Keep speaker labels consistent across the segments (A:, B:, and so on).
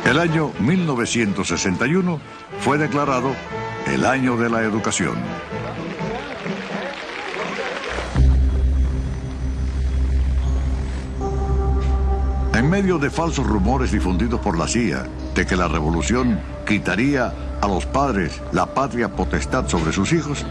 A: El año 1961 fue declarado el año de la educación. En medio de falsos rumores difundidos por la CIA de que la revolución quitaría a los padres la patria potestad sobre sus hijos,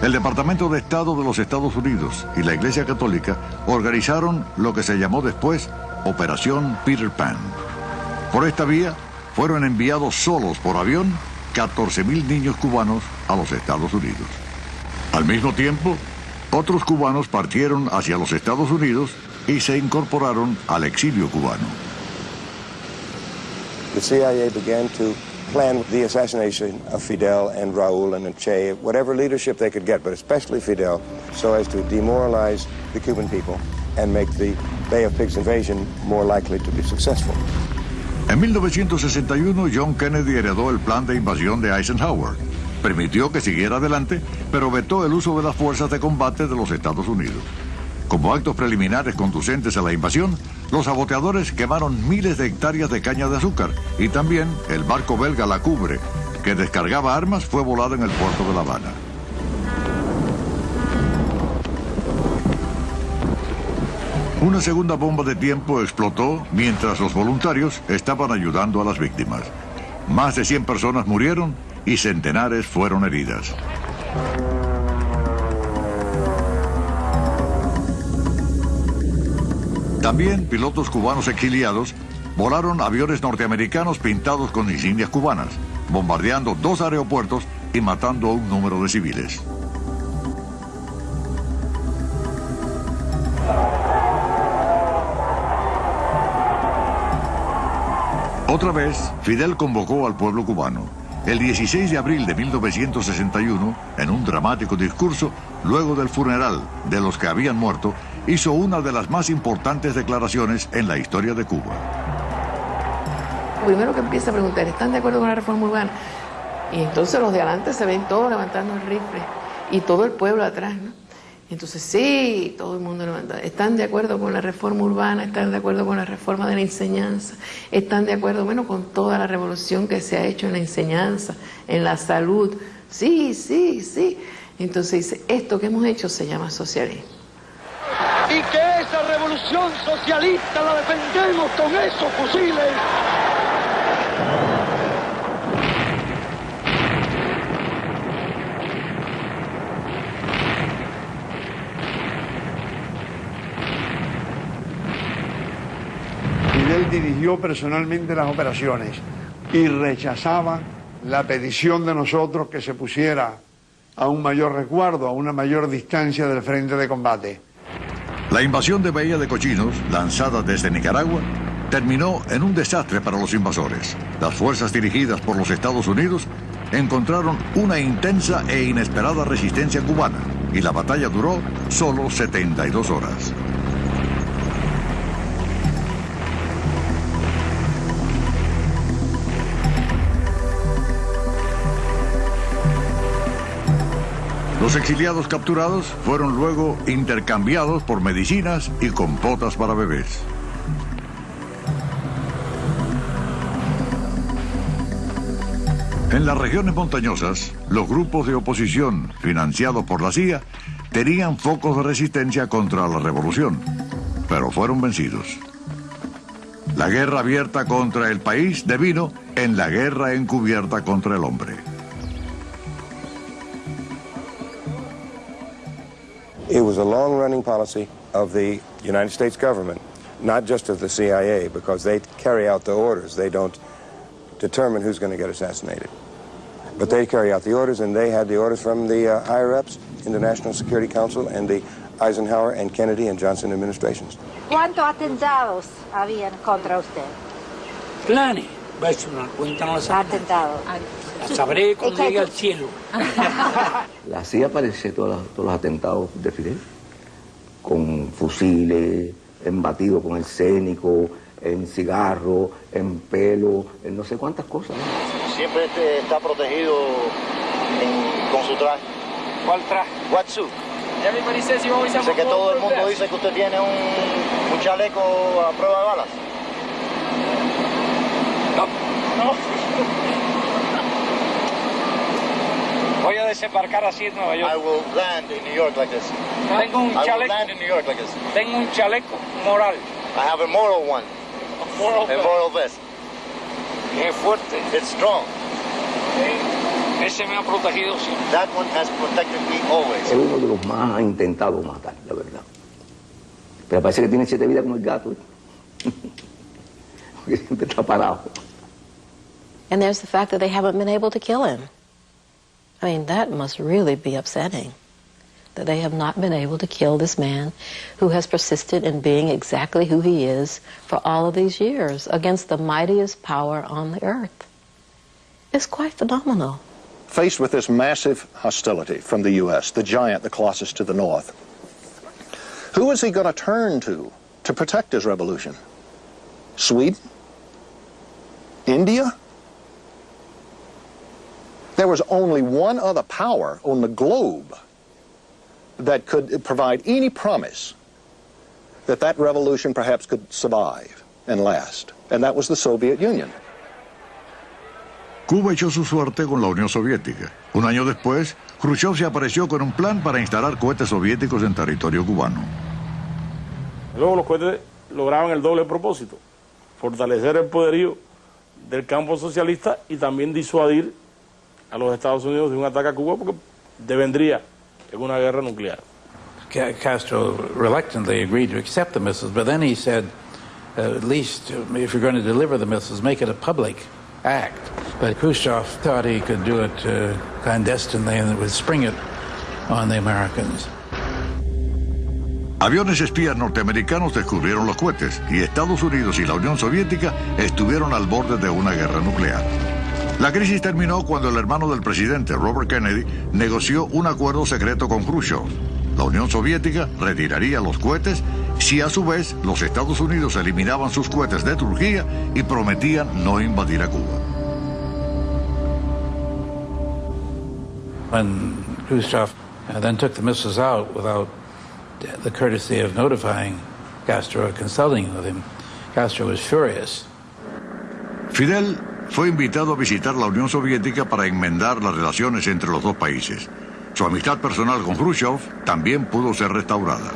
A: el Departamento de Estado de los Estados Unidos y la Iglesia Católica organizaron lo que se llamó después Operación Peter Pan. Por esta vía fueron enviados solos por avión 14.000 niños cubanos a los Estados Unidos. Al mismo tiempo, otros cubanos partieron hacia los Estados Unidos y se incorporaron al exilio cubano.
B: The CIA began to plan the assassination of Fidel and Raúl and Che, whatever leadership they could get, but especially Fidel, so as to demoralize the Cuban people and make the Bay of Pigs invasion more likely to be successful.
A: En 1961, John Kennedy heredó el plan de invasión de Eisenhower. Permitió que siguiera adelante, pero vetó el uso de las fuerzas de combate de los Estados Unidos. Como actos preliminares conducentes a la invasión, los saboteadores quemaron miles de hectáreas de caña de azúcar y también el barco belga La Cubre, que descargaba armas, fue volado en el puerto de La Habana. Una segunda bomba de tiempo explotó mientras los voluntarios estaban ayudando a las víctimas. Más de 100 personas murieron y centenares fueron heridas. También pilotos cubanos exiliados volaron aviones norteamericanos pintados con insignias cubanas, bombardeando 2 aeropuertos y matando a un número de civiles. Otra vez, Fidel convocó al pueblo cubano. El 16 de abril de 1961, en un dramático discurso, luego del funeral de los que habían muerto, hizo una de las más importantes declaraciones en la historia de Cuba.
C: Primero que empieza a preguntar, ¿están de acuerdo con la reforma urbana? Y entonces los de adelante se ven todos levantando el rifle y todo el pueblo atrás, ¿no? Entonces sí, todo el mundo levanta. ¿Están de acuerdo con la reforma urbana? ¿Están de acuerdo con la reforma de la enseñanza? ¿Están de acuerdo, bueno, con toda la revolución que se ha hecho en la enseñanza, en la salud? Sí, sí, sí. Entonces dice, esto que hemos hecho se llama socialismo.
D: Y que esa revolución socialista la defendemos con esos fusiles.
E: Fidel dirigió personalmente las operaciones y rechazaba la petición de nosotros que se pusiera a un mayor resguardo, a una mayor distancia del frente de combate.
A: La invasión de Bahía de Cochinos, lanzada desde Nicaragua, terminó en un desastre para los invasores. Las fuerzas dirigidas por los Estados Unidos encontraron una intensa e inesperada resistencia cubana y la batalla duró solo 72 horas. Los exiliados capturados fueron luego intercambiados por medicinas y compotas para bebés. En las regiones montañosas, los grupos de oposición financiados por la CIA tenían focos de resistencia contra la revolución, pero fueron vencidos. La guerra abierta contra el país devino en la guerra encubierta contra el hombre.
B: It was a long-running policy of the United States government, not just of the CIA, because they carry out the orders. They don't determine who's going to get assassinated. But they carry out the orders, and they had the orders from the higher-ups in the National Security Council and the Eisenhower and Kennedy and Johnson administrations.
F: ¿Cuántos atentados habían contra usted?
G: Planes. Eso no cuentan los
F: atentados.
G: La sabré cuando llegue al cielo.
H: La CIA aparece todos los atentados de Fidel, con fusiles, embatido con arsénico, en cigarro, en pelo, en no sé cuántas cosas.
I: Siempre está protegido con su traje.
G: ¿Cuál traje?
I: Wetsuit.
G: Ya me parece si vamos a...
I: Sé que todo el mundo dice que usted tiene un chaleco a prueba de balas.
G: No. Voy a desembarcar así en Nueva York.
I: I will land in New York like this.
G: Tengo un
I: I will
G: chaleco.
I: land in New York like this.
G: Tengo un chaleco moral.
I: I have a moral one. A moral vest.
G: Es fuerte.
I: It's strong.
G: Ese me ha protegido siempre.
I: That one has protected me always.
H: Es uno de los más ha intentado matar, la verdad. Pero parece que tiene 7 vidas como el gato. Porque siempre está parado.
J: And there's the fact that they haven't been able to kill him. I mean, that must really be upsetting. That they have not been able to kill this man who has persisted in being exactly who he is for all of these years against the mightiest power on the earth. It's quite phenomenal.
K: Faced with this massive hostility from the U.S., the giant, the Colossus to the north, who is he going to turn to protect his revolution? Sweden? India? There was only one other power on the globe that could provide any promise that that revolution perhaps could survive and last, and that was the Soviet Union.
A: Cuba echó su suerte con la Unión Soviética. Un año después, Khrushchev se apareció con un plan para instalar cohetes soviéticos en territorio cubano.
L: Luego los cohetes lograban el doble propósito: fortalecer el poderío del campo socialista y también disuadir a los Estados Unidos de un ataque a Cuba, porque devendría en una guerra nuclear.
M: Castro reluctantly agreed to accept the missiles, but then he said, at least if you're going to deliver the missiles, make it a public act. But Khrushchev thought he could do it clandestinely and it would spring it on the Americans.
A: Aviones espías norteamericanos descubrieron los cohetes y Estados Unidos y la Unión Soviética estuvieron al borde de una guerra nuclear. La crisis terminó cuando el hermano del presidente, Robert Kennedy, negoció un acuerdo secreto con Khrushchev. La Unión Soviética retiraría los cohetes si a su vez los Estados Unidos eliminaban sus cohetes de Turquía y prometían no invadir a Cuba.
M: When Khrushchev then took the missiles out without the courtesy of notifying Castro or consulting with him, Castro was furious.
A: Fidel fue invitado a visitar la Unión Soviética para enmendar las relaciones entre los dos países. Su amistad personal con Khrushchev también pudo ser restaurada.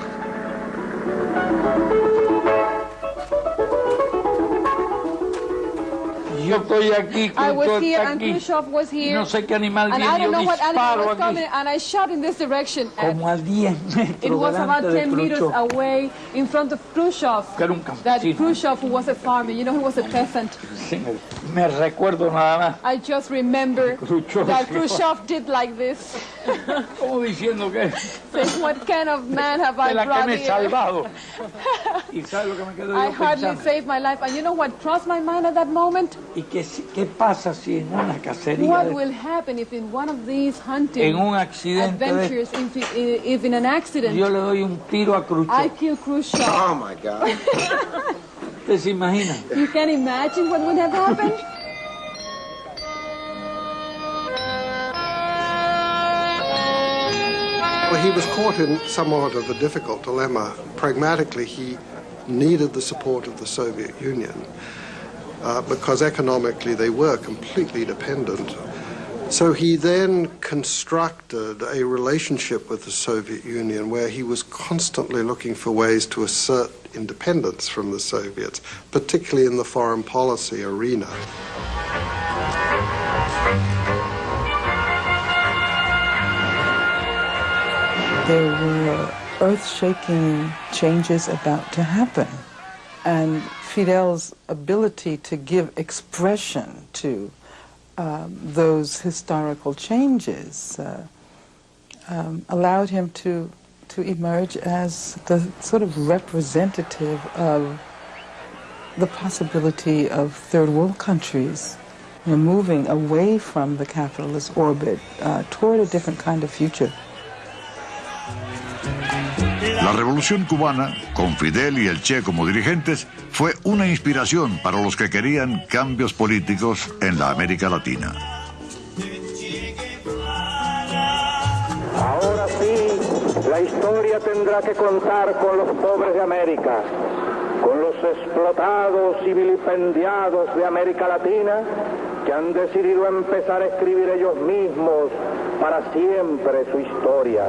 G: Yo estoy aquí,
N: I was
G: Khrushchev
N: here
G: está
N: and
G: aquí.
N: Khrushchev was here.
G: No sé qué animal
N: And
G: viene,
N: I don't
G: yo
N: know what animal
G: disparo
N: was coming,
G: aquí.
N: and I shot in this direction.
G: Como a 10 metros
N: It was about
G: delante de
N: 10 meters
G: Khrushchev.
N: away in front of Khrushchev.
G: Que era un
N: That
G: campesino.
N: Khrushchev who was a farmer, you know, he was a peasant.
G: Sí, me recuerdo nada más.
N: I just remember
G: Khrushchev.
N: that Khrushchev did like this.
G: Como diciendo que
N: Saying, what kind of man have I
G: de la que
N: brought
G: me he
N: here?
G: salvado. ¿Y sabe lo que me quedo
N: I
G: yo
N: hardly
G: pensando?
N: saved my life. And you know what crossed my mind at that moment?
G: ¿Y qué pasa si en una cacería,
N: What will happen if in one of these hunting
G: en un accidente de-
N: adventures, if in an accident,
G: yo le doy un tiro a
N: I
G: Khrushchev?
N: kill Khrushchev?
B: Oh, my God.
G: ¿Usted se imagina?
N: You can imagine what would have happened?
O: Well, he was caught in somewhat of a difficult dilemma. Pragmatically, he needed the support of the Soviet Union because economically they were completely dependent. So he then constructed a relationship with the Soviet Union where he was constantly looking for ways to assert independence from the Soviets, particularly in the foreign policy arena.
P: There were earth-shaking changes about to happen, and Fidel's ability to give expression to those historical changes allowed him to emerge as the sort of representative of the possibility of third world countries, you know, moving away from the capitalist orbit toward a different kind of future.
A: La Revolución Cubana, con Fidel y el Che como dirigentes, fue una inspiración para los que querían cambios políticos en la América Latina.
Q: Ahora sí, la historia tendrá que contar con los pobres de América, con los explotados y vilipendiados de América Latina, que han decidido empezar a escribir ellos mismos para siempre su historia.